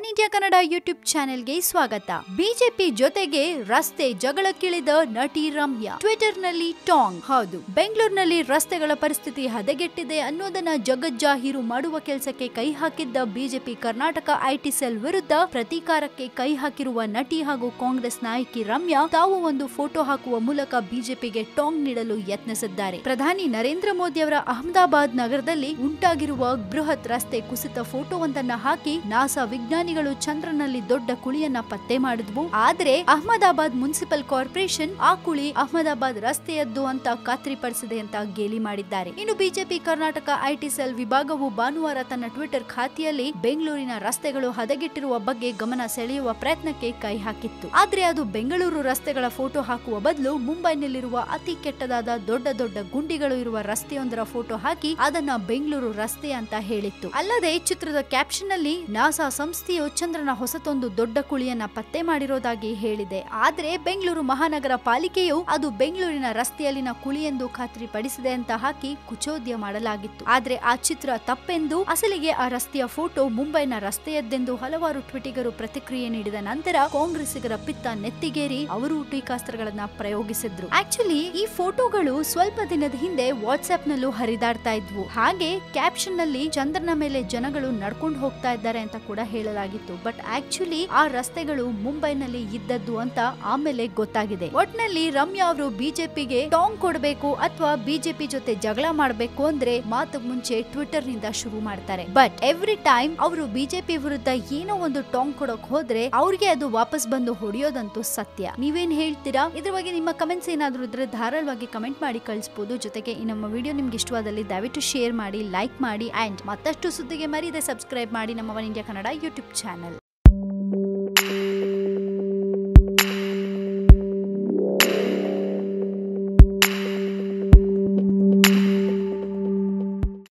One India Kannada YouTube ಚಾನೆಲ್ಗೆ ಸ್ವಾಗತ. BJP ಜೊತೆಗೆ ರಸ್ತೆ ಜಗಳಕ್ಕಿಳಿದ ನಟಿ ರಮ್ಯಾ ಟ್ವಿಟರ್ನಲ್ಲಿ ಟಾಂಗ್. ಹೌದು, ಬೆಂಗಳೂರಿನಲ್ಲಿ ರಸ್ತೆಗಳ ಪರಿಸ್ಥಿತಿ ಹದಗೆಟ್ಟಿದೆ ಅನ್ನೋದನ್ನ ಜಗಜ್ಜಾಹೀರು ಮಾಡುವ ಕೆಲಸಕ್ಕೆ ಕೈ ಹಾಕಿದ್ದ ಬಿಜೆಪಿ ಕರ್ನಾಟಕ ಐಟಿ ಸೆಲ್ ವಿರುದ್ಧ ಪ್ರತೀಕಾರಕ್ಕೆ ಕೈ ಹಾಕಿರುವ ನಟಿ ಹಾಗೂ ಕಾಂಗ್ರೆಸ್ ನಾಯಕಿ ರಮ್ಯಾ ತಾವು ಒಂದು ಫೋಟೋ ಹಾಕುವ ಮೂಲಕ ಬಿಜೆಪಿಗೆ ಟಾಂಗ್ ನೀಡಲು ಯತ್ನಿಸಿದ್ದಾರೆ. ಪ್ರಧಾನಿ ನರೇಂದ್ರ ಮೋದಿ ಅವರ ಅಹಮದಾಬಾದ್ ನಗರದಲ್ಲಿ ಉಂಟಾಗಿರುವ ಬೃಹತ್ ರಸ್ತೆ ಕುಸಿತ ಫೋಟೋವೊಂದನ್ನ ಹಾಕಿ ನಾಸಾ ವಿಜ್ಞಾನಿಗಳು ಚಂದ್ರನಲ್ಲಿ ದೊಡ್ಡ ಕುಳಿಯನ್ನ ಪತ್ತೆ ಮಾಡಿದ್ವು. ಆದ್ರೆ ಅಹಮದಾಬಾದ್ ಮುನ್ಸಿಪಲ್ ಕಾರ್ಪೊರೇಷನ್ ಆ ಕುಳಿ ಅಹಮದಾಬಾದ್ ರಸ್ತೆಯದ್ದು ಅಂತ ಖಾತ್ರಿಪಡಿಸಿದೆ ಅಂತ ಗೇಲಿ ಮಾಡಿದ್ದಾರೆ. ಇನ್ನು ಬಿಜೆಪಿ ಕರ್ನಾಟಕ ಐಟಿ ಸೆಲ್ ವಿಭಾಗವು ಭಾನುವಾರ ತನ್ನ ಟ್ವಿಟರ್ ಖಾತೆಯಲ್ಲಿ ಬೆಂಗಳೂರಿನ ರಸ್ತೆಗಳು ಹದಗೆಟ್ಟಿರುವ ಬಗ್ಗೆ ಗಮನ ಸೆಳೆಯುವ ಪ್ರಯತ್ನಕ್ಕೆ ಕೈ ಹಾಕಿತ್ತು. ಆದ್ರೆ ಅದು ಬೆಂಗಳೂರು ರಸ್ತೆಗಳ ಫೋಟೋ ಹಾಕುವ ಬದಲು ಮುಂಬೈನಲ್ಲಿರುವ ಅತಿ ಕೆಟ್ಟದಾದ ದೊಡ್ಡ ದೊಡ್ಡ ಗುಂಡಿಗಳು ಇರುವ ರಸ್ತೆಯೊಂದರ ಫೋಟೋ ಹಾಕಿ ಅದನ್ನ ಬೆಂಗಳೂರು ರಸ್ತೆ ಅಂತ ಹೇಳಿತ್ತು. ಅಲ್ಲದೆ ಚಿತ್ರದ ಕ್ಯಾಪ್ಷನ್ ಅಲ್ಲಿ ನಾಸಾ ಸಂಸ್ಥೆಯು ಚಂದ್ರನ ಹೊಸತೊಂದು ದೊಡ್ಡ ಕುಳಿಯನ್ನ ಪತ್ತೆ ಮಾಡಿರೋದಾಗಿ ಹೇಳಿದೆ. ಆದ್ರೆ ಬೆಂಗಳೂರು ಮಹಾನಗರ ಪಾಲಿಕೆಯು ಅದು ಬೆಂಗಳೂರಿನ ರಸ್ತೆಯಲ್ಲಿನ ಕುಳಿ ಎಂದು ಖಾತ್ರಿಪಡಿಸಿದೆ ಅಂತ ಹಾಕಿ ಕುಚೋದ್ಯ ಮಾಡಲಾಗಿತ್ತು. ಆದ್ರೆ ಆ ಚಿತ್ರ ತಪ್ಪೆಂದು, ಅಸಲಿಗೆ ಆ ರಸ್ತೆಯ ಫೋಟೋ ಮುಂಬೈನ ರಸ್ತೆಯದ್ದೆಂದು ಹಲವಾರು ಟ್ವಿಟಿಗರು ಪ್ರತಿಕ್ರಿಯೆ ನೀಡಿದ ನಂತರ ಕಾಂಗ್ರೆಸ್ಸಿಗರ ಪಿತ್ತ ನೆತ್ತಿಗೇರಿ ಅವರು ಟೀಕಾಸ್ತ್ರಗಳನ್ನ ಪ್ರಯೋಗಿಸಿದ್ರು. ಆಕ್ಚುಲಿ ಈ ಫೋಟೋಗಳು ಸ್ವಲ್ಪ ದಿನದ ಹಿಂದೆ ವಾಟ್ಸ್ಆಪ್ ನಲ್ಲೂ ಹರಿದಾಡ್ತಾ ಇದ್ವು. ಹಾಗೆ ಕ್ಯಾಪ್ಷನ್ ನಲ್ಲಿ ಚಂದ್ರನ ಮೇಲೆ ಜನಗಳು ನಡ್ಕೊಂಡು ಹೋಗ್ತಾ ಇದ್ದಾರೆ ಅಂತ ಕೂಡ ಹೇಳಲಾಗಿತ್ತು. ಬಟ್ ಆಕ್ಚುಲಿ ಆ ರಸ್ತೆಗಳು ಮುಂಬೈನಲ್ಲಿ ಇದ್ದದ್ದು ಅಂತ ಆಮೇಲೆ ಗೊತ್ತಾಗಿದೆ. ಒಟ್ನಲ್ಲಿ ರಮ್ಯಾ ಅವರು ಬಿಜೆಪಿಗೆ ಟಾಂಗ್ ಕೊಡಬೇಕು ಅಥವಾ ಬಿಜೆಪಿ ಜೊತೆ ಜಗಳ ಮಾಡಬೇಕು ಅಂದ್ರೆ ಮಾತು ಮುಂಚೆ ಟ್ವಿಟರ್ ನಿಂದ ಶುರು ಮಾಡ್ತಾರೆ. ಬಟ್ ಎವ್ರಿ ಟೈಮ್ ಅವರು ಬಿಜೆಪಿ ವಿರುದ್ಧ ಏನೋ ಒಂದು ಟಾಂಗ್ ಕೊಡೋಕ್ ಹೋದ್ರೆ ಅವ್ರಿಗೆ ಅದು ವಾಪಸ್ ಬಂದು ಹೊಡೆಯೋದಂತೂ ಸತ್ಯ. ನೀವೇನ್ ಹೇಳ್ತೀರಾ? ಇದ್ರ ಬಗ್ಗೆ ನಿಮ್ಮ ಕಮೆಂಟ್ಸ್ ಏನಾದ್ರು ಇದ್ರೆ ಧಾರಾಳವಾಗಿ ಕಮೆಂಟ್ ಮಾಡಿ ಕಳಿಸಬಹುದು. ಜೊತೆಗೆ ಈ ನಮ್ಮ ವಿಡಿಯೋ ನಿಮ್ಗೆ ಇಷ್ಟವಾದಲ್ಲಿ ದಯವಿಟ್ಟು ಶೇರ್ ಮಾಡಿ, ಲೈಕ್ ಮಾಡಿ ಅಂಡ್ ಮತ್ತಷ್ಟು ಸುದ್ದಿಗೆ ಮರೀದೆ ಸಬ್ಸ್ಕ್ರೈಬ್ ಮಾಡಿ ನಮ್ಮ one India Kannada YouTube channel.